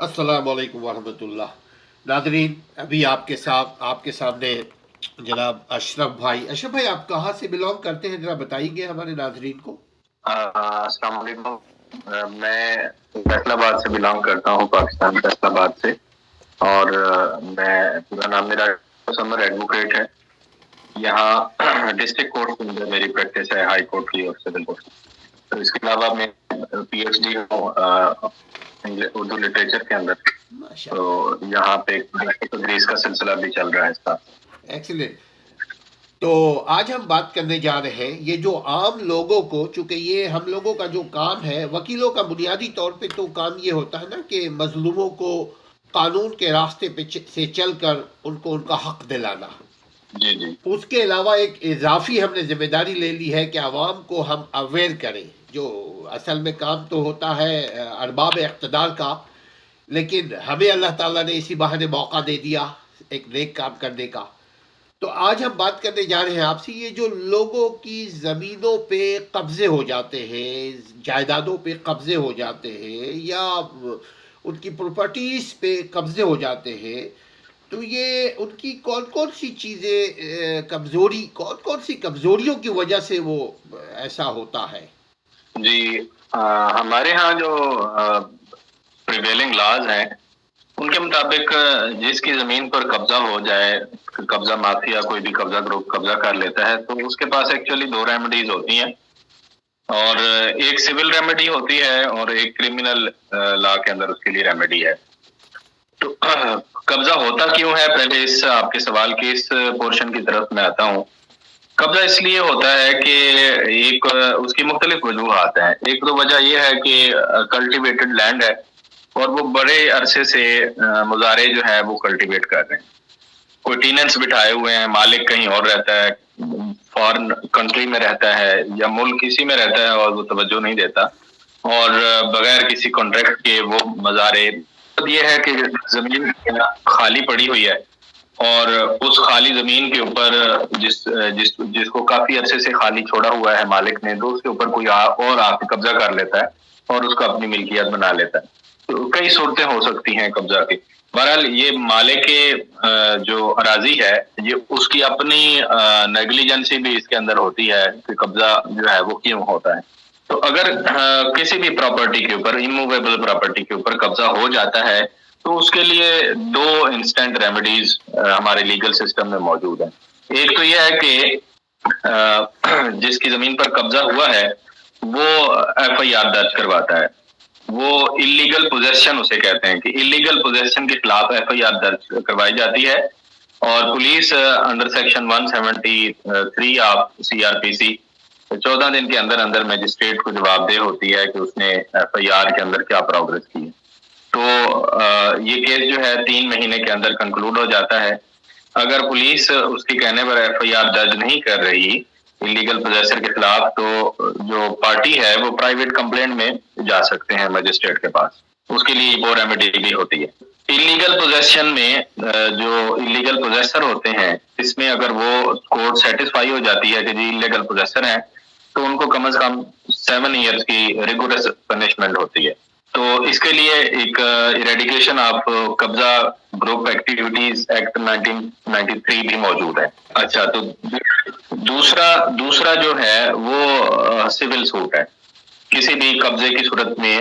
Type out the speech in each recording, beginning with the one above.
अस्सलाम वालेकुम वरहमतुल्लाह। नादरीन, अभी आपके सामने जनाब अशरफ भाई आप कहाँ से बिलोंग करते हैं, जरा बताइए हमारे नादरीन को। अस्सलाम वालेकुम। मैं फैसलाबाद से बिलोंग करता हूँ, पाकिस्तान फैसलाबाद से। और मैं पूरा नाम मेरा समर एडवोकेट है। यहाँ डिस्ट्रिक्ट कोर्ट के अंदर मेरी प्रैक्टिस है, हाई कोर्ट की और सिविल कोर्ट। तो इसके अलावा मैं पीएचडी हूँ उर्दू लिटरेचर के अंदर। तो यहाँ पे तदरीस का सिलसिला भी चल रहा है इसका। एक्सीलेंट। तो आज हम बात करने जा रहे हैं ये जो आम लोगों को, चूंकि ये हम लोगों का जो काम है, वकीलों का बुनियादी तौर पे तो काम ये होता है ना कि मजलूमों को कानून के रास्ते पे से चलकर उनको उनका हक दिलाना। जी जी। उसके अलावा एक इजाफी हमने जिम्मेदारी ले ली है कि आवाम को हम अवेयर करें। जो असल में काम तो होता है अरबाब इक़्तिदार का, लेकिन हमें अल्लाह ताला ने इसी बहाने मौका दे दिया एक नेक काम करने का। तो आज हम बात करने जा रहे हैं आपसे, ये जो लोगों की ज़मीनों पे कब्ज़े हो जाते हैं, जायदादों पे कब्ज़े हो जाते हैं, या उनकी प्रॉपर्टीज़ पे कब्ज़े हो जाते हैं, तो ये उनकी कौन कौन सी चीज़ें कौन कौन सी कमज़ोरियों की वजह से वो ऐसा होता है। जी, हमारे यहाँ जो प्रिवेलिंग लॉज हैं उनके मुताबिक जिसकी जमीन पर कब्जा हो जाए, कब्जा माफिया कोई भी कब्जा ग्रुप कब्जा कर लेता है, तो उसके पास एक्चुअली दो रेमेडीज होती हैं। और एक सिविल रेमेडी होती है और एक क्रिमिनल लॉ के अंदर उसके लिए रेमेडी है। तो कब्जा होता क्यों है, पहले इस आपके सवाल के इस पोर्शन की तरफ मैं आता हूँ। कब्जा इसलिए होता है कि एक उसकी मुख्तलिफ वजूहात हैं। एक तो वजह यह है कि कल्टिवेटेड लैंड है और वो बड़े अरसे से मुजारे जो है वो कल्टिवेट कर रहे हैं। कोई टीनेंट्स बिठाए हुए हैं, मालिक कहीं और रहता है, फॉरेन कंट्री में रहता है या मुल्क किसी में रहता है और वो तवज्जो नहीं देता, और बगैर किसी कॉन्ट्रैक्ट के वो मजारे। तो ये है कि जमीन खाली पड़ी हुई है और उस खाली जमीन के ऊपर जिसको काफी अरसे से खाली छोड़ा हुआ है मालिक ने, तो उसके ऊपर कोई और आके कब्जा कर लेता है और उसको अपनी मिल्कियत बना लेता है। तो कई सूरतें हो सकती हैं कब्जा की। बहरहाल ये मालिक के जो अराजी है, ये उसकी अपनी नेग्लिजेंसी भी इसके अंदर होती है कि कब्जा जो है वो क्यों होता है। तो अगर किसी भी प्रॉपर्टी के ऊपर, इमूवेबल प्रॉपर्टी के ऊपर कब्जा हो जाता है, तो उसके लिए दो इंस्टेंट रेमेडीज हमारे लीगल सिस्टम में मौजूद है। एक तो यह है कि जिसकी जमीन पर कब्जा हुआ है वो एफआईआर दर्ज करवाता है। वो इलीगल पोजेशन उसे कहते हैं कि इलीगल पोजेशन के खिलाफ एफआईआर दर्ज करवाई जाती है और police under section 173 of CrPC 14 दिन के अंदर अंदर मजिस्ट्रेट को जवाबदेह होती है कि उसने एफआईआर के अंदर क्या प्रोग्रेस की है। तो ये केस जो है 3 महीने के अंदर कंक्लूड हो जाता है। अगर पुलिस उसके कहने पर एफआईआर दर्ज नहीं कर रही इलीगल पोजेसर के खिलाफ, तो जो पार्टी है वो प्राइवेट कंप्लेंट में जा सकते हैं मजिस्ट्रेट के पास। उसके लिए वो रेमेडी भी होती है। इलीगल पोजेशन में जो इलीगल पोजेसर होते हैं, इसमें अगर वो कोर्ट सेटिस्फाई हो जाती है कि जी इलीगल पोजेसर है, तो उनको कम से कम 7 ईयर्स की रिगोरस पनिशमेंट होती है। तो इसके लिए एक इरेडिकेशन ऑफ कब्जा ग्रुप एक्टिविटीज एक्ट 1993 भी मौजूद है। अच्छा, तो दूसरा जो है वो सिविल सूट है। किसी भी कब्जे की सूरत में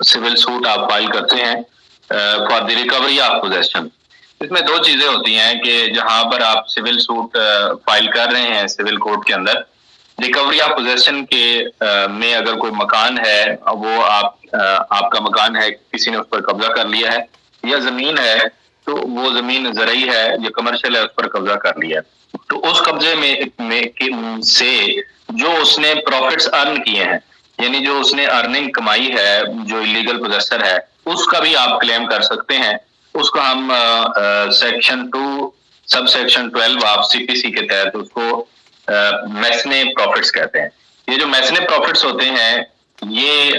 सिविल सूट आप फाइल करते हैं for the recovery of possession. इसमें दो चीजें होती हैं कि जहां पर आप सिविल सूट फाइल कर रहे हैं सिविल कोर्ट के अंदर, रिकवरी ऑफ पोजेशन के में अगर कोई मकान है, वो आपका मकान है, किसी ने उस पर कब्जा कर लिया है, या जमीन है तो वो जमीन ज़रई है या कमर्शियल है, उस पर कब्जा कर लिया है, तो उस कब्जे में से जो उसने प्रॉफिट्स अर्न किए हैं, यानी जो उसने अर्निंग कमाई है, जो इलीगल पोजेसर है, उसका भी आप क्लेम कर सकते हैं। उसको हम section 2 sub section 12 of CPC के तहत उसको मैसने प्रॉफिट्स कहते हैं। ये जो मैसने प्रॉफिट्स होते हैं ये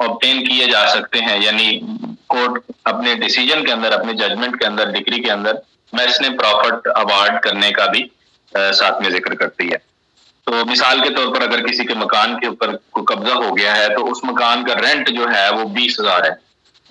ऑब्टेन किए जा सकते हैं, यानी कोर्ट अपने डिसीजन के अंदर, अपने जजमेंट के अंदर, डिग्री के अंदर मैसने प्रॉफिट अवार्ड करने का भी साथ में जिक्र करती है। तो मिसाल के तौर पर अगर किसी के मकान के ऊपर कोई कब्जा हो गया है तो उस मकान का रेंट जो है वो 20,000 है,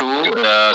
2